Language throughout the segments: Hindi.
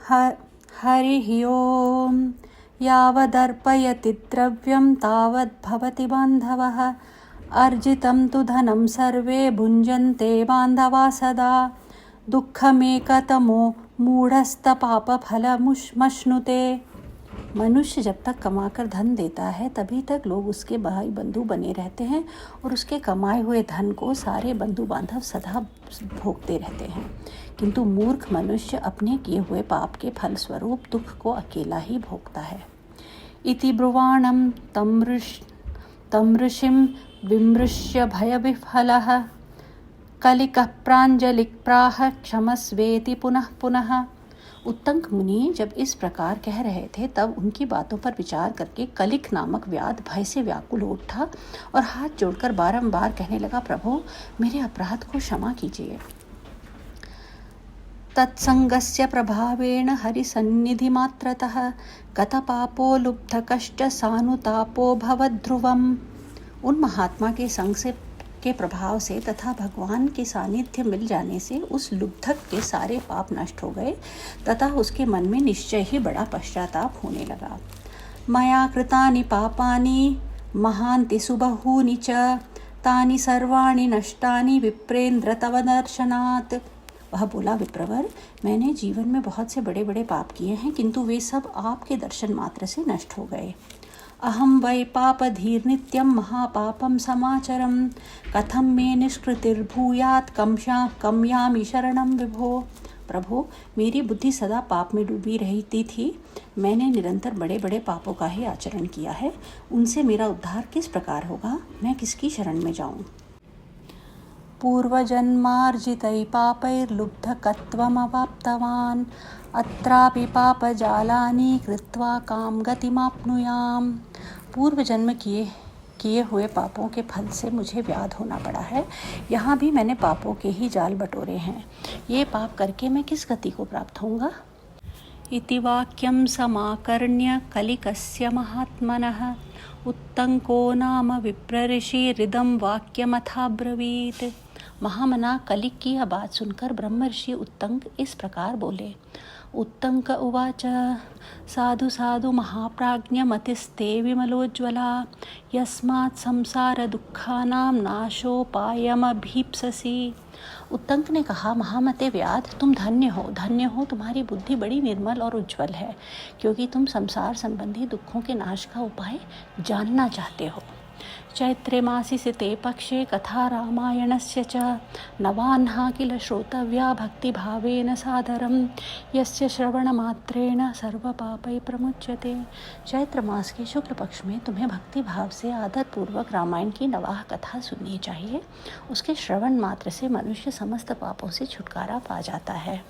हरिः ओम्। यावदर्पयति द्रव्यं तावद्भवति बान्धवः। अर्जितं तु धनं सर्वे भुञ्जन्ते बान्धवा सदा। दुःखमेकतमो मूढस्तपापफलमश्नुते। मनुष्य जब तक कमाकर धन देता है तभी तक लोग उसके भाई बंधु बने रहते हैं और उसके कमाए हुए धन को सारे बंधु बांधव सदा भोगते रहते हैं। किंतु मूर्ख मनुष्य अपने किए हुए पाप के फलस्वरूप दुख को अकेला ही भोगता है। इति ब्रुवाणं तं ऋषिं विमृश्य भयविह्वलः। कलिकः प्राञ्जलिः प्राह क्षमस्वेति पुनः पुनः। उत्तंक मुनि जब इस प्रकार कह रहे थे तब उनकी बातों पर विचार करके कलिक नामक व्याध भय से व्याकुल हो उठा और हाथ जोड़कर बारंबार कहने लगा, प्रभु मेरे अपराध को क्षमा कीजिए। तत्संगस्य प्रभावेण हरिसन्निधिमात्रतः गतपापो लुब्धकश्च सानुतापो भवद्ध्रुवम्। उन महात्मा के संग के प्रभाव से तथा भगवान के सानिध्य मिल जाने से उस लुब्धक के सारे पाप नष्ट हो गए तथा उसके मन में निश्चय ही बड़ा पश्चाताप होने लगा। मया कृतानि पापानि महान्ति सुबहूनि च तानि सर्वाणि नष्टानि विप्रेन्द्र तव दर्शनात्। वह बोला, विप्रवर मैंने जीवन में बहुत से बड़े बड़े पाप किए हैं किंतु वे सब आपके दर्शन मात्र से नष्ट हो गए। अहं वै पापधीर्नित्यं महापापं समाचरं कथं मे निष्कृतिर्भूयात् कम्यामि शरणं विभो। प्रभु मेरी बुद्धि सदा पाप में डूबी रहती थी। मैंने निरंतर बड़े बड़े पापों का ही आचरण किया है। उनसे मेरा उद्धार किस प्रकार होगा? मैं किसकी शरण में जाऊं? पूर्वजन्मार्जितै पापैर्लुब्धकत्वमवाप्तवान् अत्रापि पापजालानि कृत्वा काम गतिमाप्नुयाम्। पूर्व जन्म किए हुए पापों के फल से मुझे व्याध होना पड़ा है। यहाँ भी मैंने पापों के ही जाल बटोरे हैं। ये पाप करके मैं किस गति को प्राप्त होऊंगा? इति वाक्यं समाकर्ण्य कलिकस्य महात्मनः उत्तंको नाम विप्रऋषिरिदं वाक्यमथाब्रवीत्। महामना कलिक की यह बात सुनकर ब्रह्मर्षि उत्तंक इस प्रकार बोले। उत्तंक उवाच साधु साधु महाप्राज्ञमतिस्ते विमलोज्ज्वला यस्मात् संसार दुःखानां नाशोपायमभीप्ससि। उत्तंक ने कहा, महामते व्याध तुम धन्य हो, तुम्हारी बुद्धि बड़ी निर्मल और उज्ज्वल है क्योंकि तुम संसार संबंधी दुखों के नाश का उपाय जानना चाहते हो। चैत्रे मासि सिते पक्षे कथा रामायणस्य च नवाह्ना किल श्रोतव्या भक्तिभावेन सादरं यस्य श्रवणमात्रेण सर्वपापै प्रमुच्यते। चैत्र मास के शुक्ल पक्ष में तुम्हें भक्ति भाव से आदरपूर्वक रामायण की नवाह कथा सुननी चाहिए। उसके श्रवण मात्र से मनुष्य समस्त पापों से छुटकारा पा जाता है।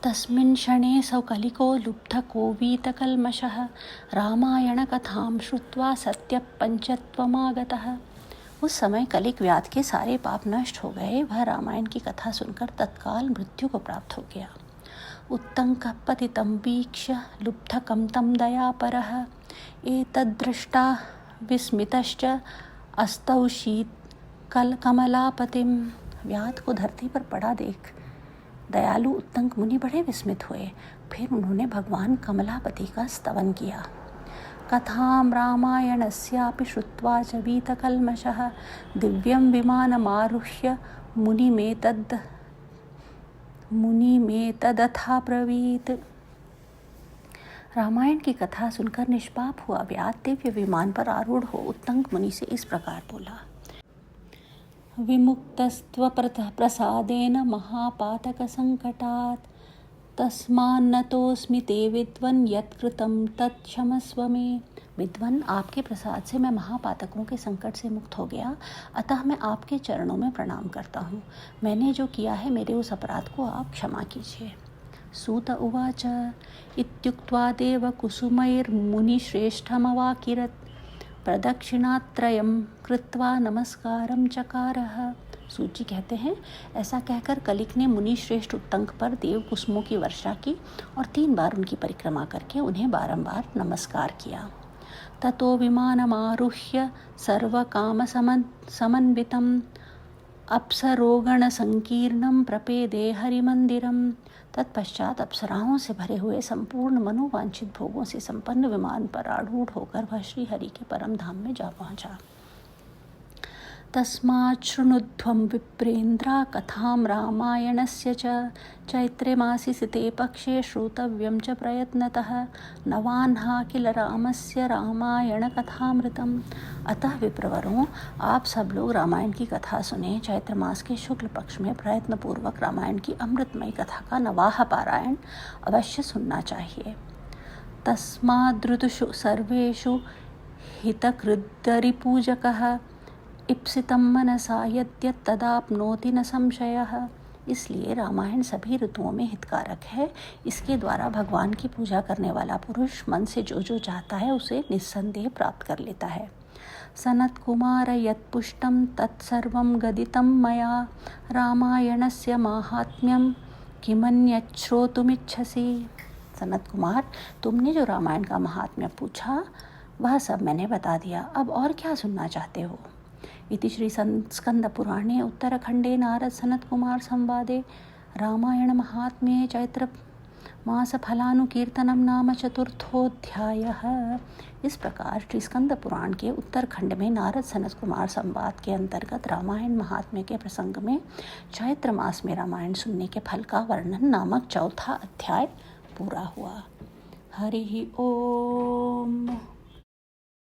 तस्मिन् क्षणे सौ कलिको लुब्धकोवीतकल्मषः रामायणकथां श्रुत्वा सत्यपञ्चत्वमागतः। उस समय कलिक व्याध के सारे पाप नष्ट हो गए। वह रामायण की कथा सुनकर तत्काल मृत्यु को प्राप्त हो गया। उत्तंकः पतितं वीक्ष्य लुब्धकं तं दयापरः एतद्दृष्टा विस्मितश्च अस्तौषीत् कमलापतिं। व्याध को धरती पर पड़ा देख दयालु उत्तंक मुनि बड़े विस्मित हुए। फिर उन्होंने भगवान कमलापति का स्तवन किया। कथां रामायणस्यापि श्रुत्वा च वीतकल्मषः दिव्यं विमानमारुह्य मुनिमेतदथा ब्रवीत्। रामायण की कथा सुनकर निष्पाप हुआ व्याध दिव्य विमान पर आरूढ़ हो उत्तंक मुनि से इस प्रकार बोला। विमुक्तस्त्वप्रसादेन महापातकसङ्कटात् तस्मान्नतोऽस्मि ते विद्वन् यत्कृतं तत्क्षमस्व मे। विद्वन आपके प्रसाद से मैं महापातकों के संकट से मुक्त हो गया, अतः मैं आपके चरणों में प्रणाम करता हूँ। मैंने जो किया है मेरे उस अपराध को आप क्षमा कीजिए। सूत उवाच इत्युक्त्वा देवकुसुमैर्मुनिश्रेष्ठमवाकिरत् प्रदक्षिणात्रयं कृत्वा नमस्कारं चकारः। सूची कहते हैं, ऐसा कहकर कलिक ने मुनि श्रेष्ठ उत्तंक पर देव कुसुमों की वर्षा की और 3 बार उनकी परिक्रमा करके उन्हें बारंबार नमस्कार किया। ततो विमानमारुह्य सर्वकामसमन्वितम् अप्सरोगणसंकीर्णं प्रपेदे हरिमन्दिरं तत्पश्चात अप्सराओं से भरे हुए संपूर्ण मनोवांछित भोगों से संपन्न विमान पर आरूढ़ होकर वह श्री हरि के परम धाम में जा पहुंचा। तस्मात् शृणुध्वं विप्रेन्द्रा कथां रामायणस्य च चैत्रे मासि सिते पक्षे श्रोतव्यं च प्रयत्नतः नवान्हा किल रामस्य रामायणकथामृतम्। अतः विप्रवरों, आप सब लोग रामायण की कथा सुने। चैत्र मास के शुक्ल पक्ष में प्रयत्नपूर्वक रामायण की अमृतमयी कथा का नवाह पारायण अवश्य सुनना चाहिए। तस्माद्रुतुषु सर्वेषु हितकृद्दरिपूजकः इप्सितं मनसा यद्यत् तदाप्नोति न संशयः। इसलिए रामायण सभी ऋतुओं में हितकारक है। इसके द्वारा भगवान की पूजा करने वाला पुरुष मन से जो जो चाहता है उसे निस्संदेह प्राप्त कर लेता है। सनत कुमार यत्पुष्टं तत्सर्वं गदितं मया रामायणस्य माहात्म्यं किमन्यत् श्रोतुमिच्छसि। सनत कुमार, तुमने जो रामायण का महात्म्य पूछा वह सब मैंने बता दिया, अब और क्या सुनना चाहते हो। इति श्री स्कंदपुराणे उत्तरखंडे नारद सनत कुमार संवादे रामायण महात्म्ये चैत्र मास फलानुकीर्तनम नाम चतुर्थोऽध्यायः। इस प्रकार श्री स्कंद पुराण के उत्तरखंड में नारद सनत कुमार संवाद के अंतर्गत रामायण महात्म्य के प्रसंग में चैत्र मास में रामायण सुनने के फल का वर्णन नामक चौथा अध्याय पूरा हुआ। हरि ओम।